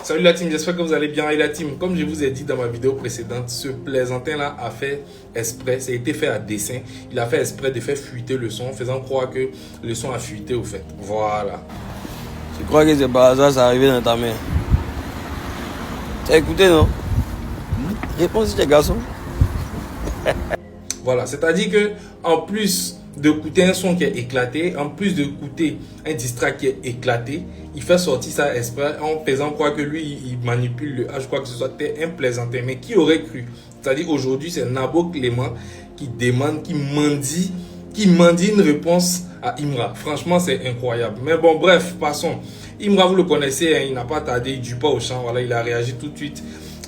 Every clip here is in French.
Salut la team, j'espère que vous allez bien. Et la team, comme je vous ai dit dans ma vidéo précédente, ce plaisantin-là a fait exprès, ça a été fait à dessein. Il a fait exprès de faire fuiter le son, faisant croire que le son a fuité au fait. Voilà. Je crois que c'est par hasard, ça arrivé dans ta main. Tu as écouté, non? Réponds si tu es garçon. Voilà, c'est-à-dire que en plus d'écouter un son qui est éclaté, en plus d'écouter un distract qui est éclaté, il fait sortir ça exprès en faisant croire que lui, il manipule le H, je crois que ce soit un plaisantin. Mais qui aurait cru? C'est-à-dire aujourd'hui, c'est Nabo Clément qui demande, qui mendie une réponse à Imra. Franchement, c'est incroyable. Mais bon, bref, passons. Imra, vous le connaissez, hein, il n'a pas tardé, il ne joue pas au champ. Voilà, il a réagi tout de suite.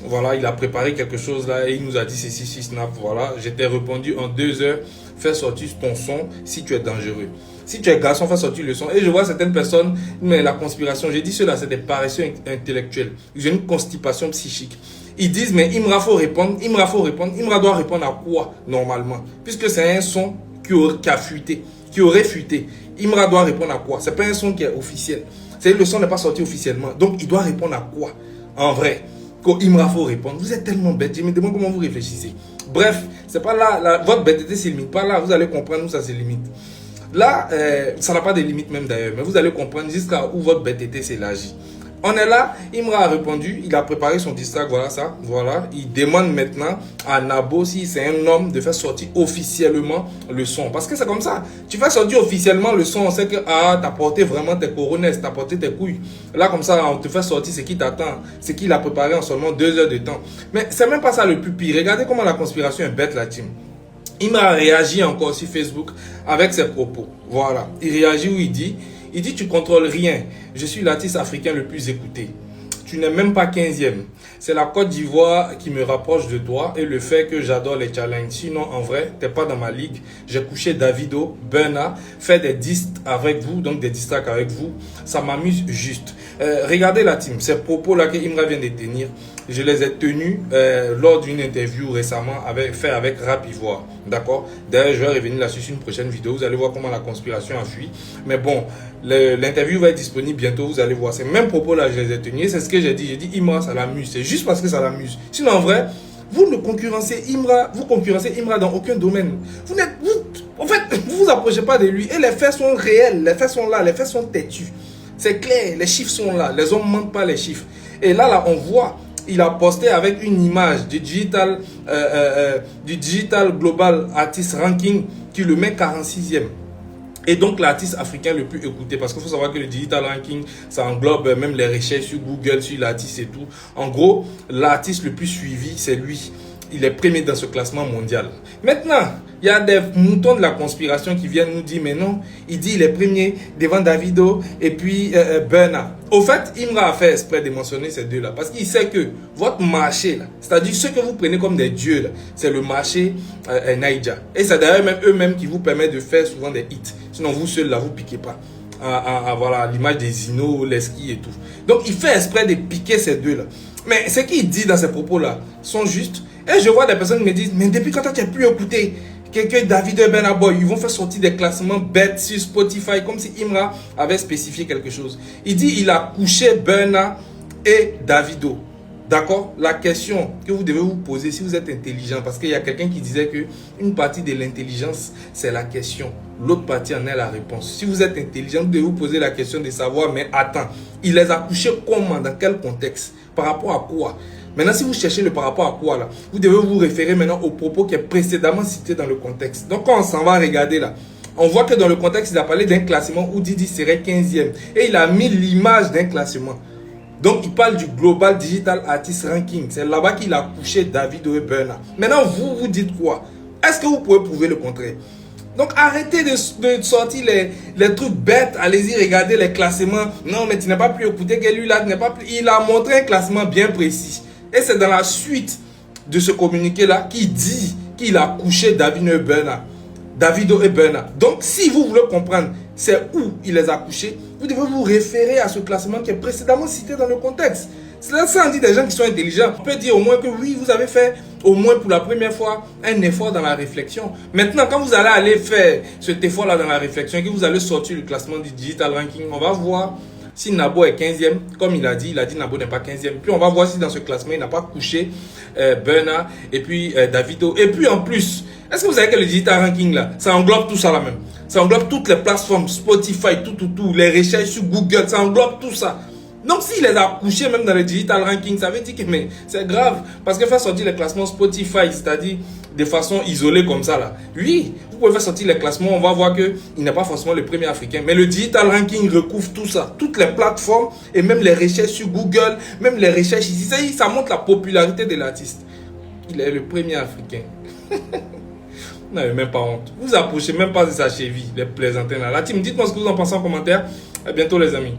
Voilà, il a préparé quelque chose là et il nous a dit ceci, si snap. Voilà, je t'ai répondu en 2 heures. Fais sortir ton son si tu es dangereux. Si tu es garçon, fais sortir le son. Et je vois certaines personnes, mais la conspiration, j'ai dit cela, c'est des paresseux intellectuels. Ils ont une constipation psychique. Ils disent, mais Imra faut répondre, Imra faut répondre. Imra doit répondre à quoi normalement? Puisque c'est un son qui a fuité, qui aurait fuité. Imra doit répondre à quoi? C'est pas un son qui est officiel. Le son n'est pas sorti officiellement. Donc il doit répondre à quoi? En vrai, quand Imra faut répondre. Vous êtes tellement bête. Je me demande comment vous réfléchissez. Bref, c'est pas là, votre bêteté se limite pas là. Vous allez comprendre où ça se limite. Là, ça n'a pas de limite même d'ailleurs. Mais vous allez comprendre jusqu'à où votre bêteté s'élargit. On est là, Imra a répondu, il a préparé son distract, voilà ça, voilà. Il demande maintenant à Nabo si c'est un homme de faire sortir officiellement le son. Parce que c'est comme ça, tu fais sortir officiellement le son, on sait que t'as porté vraiment tes coronesses, t'as porté tes couilles. Là comme ça, on te fait sortir ce qui t'attend, ce qu'il a préparé en seulement 2 heures de temps. Mais c'est même pas ça le plus pire, regardez comment la conspiration est bête la team. Il m'a réagi encore sur Facebook avec ses propos, voilà. Il réagit où il dit... tu contrôles rien. Je suis l'artiste africain le plus écouté. Tu n'es même pas 15e. C'est la Côte d'Ivoire qui me rapproche de toi et le fait que j'adore les challenges. Sinon, en vrai, t'es pas dans ma ligue. J'ai couché Davido, Burna, fait des disques avec vous, donc des distracts avec vous. Ça m'amuse juste. Regardez la team. Ces propos-là que Imra vient de tenir, je les ai tenus lors d'une interview récemment fait avec Rap Ivoire. D'accord? D'ailleurs, je vais revenir là-dessus sur une prochaine vidéo. Vous allez voir comment la conspiration a fui. Mais bon, l'interview va être disponible bientôt. Vous allez voir. Ces mêmes propos-là, je les ai tenus. C'est ce que j'ai dit. J'ai dit, Imra, ça l'amuse. C'est juste parce que ça l'amuse. Sinon, en vrai, vous ne concurrencez Imra. Vous concurrencez Imra dans aucun domaine. En fait, vous vous approchez pas de lui. Et les faits sont réels. Les faits sont là. Les faits sont têtus. C'est clair. Les chiffres sont là. Les hommes ne mentent pas les chiffres. Et là, on voit... Il a posté avec une image du Digital Global Artist Ranking qui le met 46e. Et donc l'artiste africain le plus écouté. Parce qu'il faut savoir que le Digital Ranking, ça englobe même les recherches sur Google, sur l'artiste et tout. En gros, l'artiste le plus suivi, c'est lui. Il est premier dans ce classement mondial. Maintenant, il y a des moutons de la conspiration qui viennent nous dire, mais non, il dit il est premier devant Davido et puis Burna. Au fait, Imra a fait exprès de mentionner ces deux-là parce qu'il sait que votre marché, là, c'est-à-dire ceux que vous prenez comme des dieux, c'est le marché Naija. Et c'est d'ailleurs même eux-mêmes qui vous permettent de faire souvent des hits. Sinon, vous seuls, là, vous ne piquez pas. Voilà, l'image des Zino, Leski et tout. Donc, il fait exprès de piquer ces deux-là. Mais ce qu'il dit dans ces propos-là sont justes. Et je vois des personnes qui me disent, mais depuis quand tu n'as plus écouté quelqu'un Davido et Burna Boy, ils vont faire sortir des classements bêtes sur Spotify, comme si Imra avait spécifié quelque chose. Il dit, il a couché Burna et Davido. D'accord? La question que vous devez vous poser si vous êtes intelligent, parce qu'il y a quelqu'un qui disait que une partie de l'intelligence, c'est la question. L'autre partie en est la réponse. Si vous êtes intelligent, vous devez vous poser la question de savoir, mais attends, il les a couchés comment? Dans quel contexte? Par rapport à quoi? Maintenant, si vous cherchez le par rapport à quoi là, vous devez vous référer maintenant au propos qui est précédemment cité dans le contexte. Donc, quand on s'en va regarder là, on voit que dans le contexte, il a parlé d'un classement où Didi serait 15e. Et il a mis l'image d'un classement. Donc, il parle du Global Digital Artist Ranking. C'est là-bas qu'il a couché Davido et Burna. Maintenant, vous dites quoi? Est-ce que vous pouvez prouver le contraire? Donc, arrêtez de sortir les trucs bêtes. Allez-y, regardez les classements. Non, mais tu n'as pas pu écouter que lui là, tu n'as pas pu... Il a montré un classement bien précis. Et c'est dans la suite de ce communiqué-là qu'il dit qu'il a couché Davido et Burna. Donc, si vous voulez comprendre c'est où il les a couchés, vous devez vous référer à ce classement qui est précédemment cité dans le contexte. Ça on dit des gens qui sont intelligents. On peut dire au moins que oui, vous avez fait au moins pour la première fois un effort dans la réflexion. Maintenant, quand vous allez faire cet effort-là dans la réflexion et que vous allez sortir le classement du Digital Ranking, on va voir Si Nabo est 15e, comme il a dit Nabo n'est pas 15e. Puis on va voir si dans ce classement, il n'a pas couché Burna et puis Davido. Et puis en plus, est-ce que vous savez que le digital ranking là, ça englobe tout ça là même. Ça englobe toutes les plateformes, Spotify, tout, les recherches sur Google, ça englobe tout ça. Donc s'il les a couchés même dans le digital ranking, ça veut dire que c'est grave. Parce que faire sortir les classements Spotify, c'est-à-dire de façon isolée comme ça là. Oui, vous pouvez faire sortir les classements, on va voir qu'il n'est pas forcément le premier africain. Mais le digital ranking recouvre tout ça. Toutes les plateformes et même les recherches sur Google, même les recherches ici. Ça montre la popularité de l'artiste. Il est le premier africain. Vous n'avez même pas honte. Vous approchez même pas de sa cheville, les plaisantins là. La team, dites-moi ce que vous en pensez en commentaire. À bientôt les amis.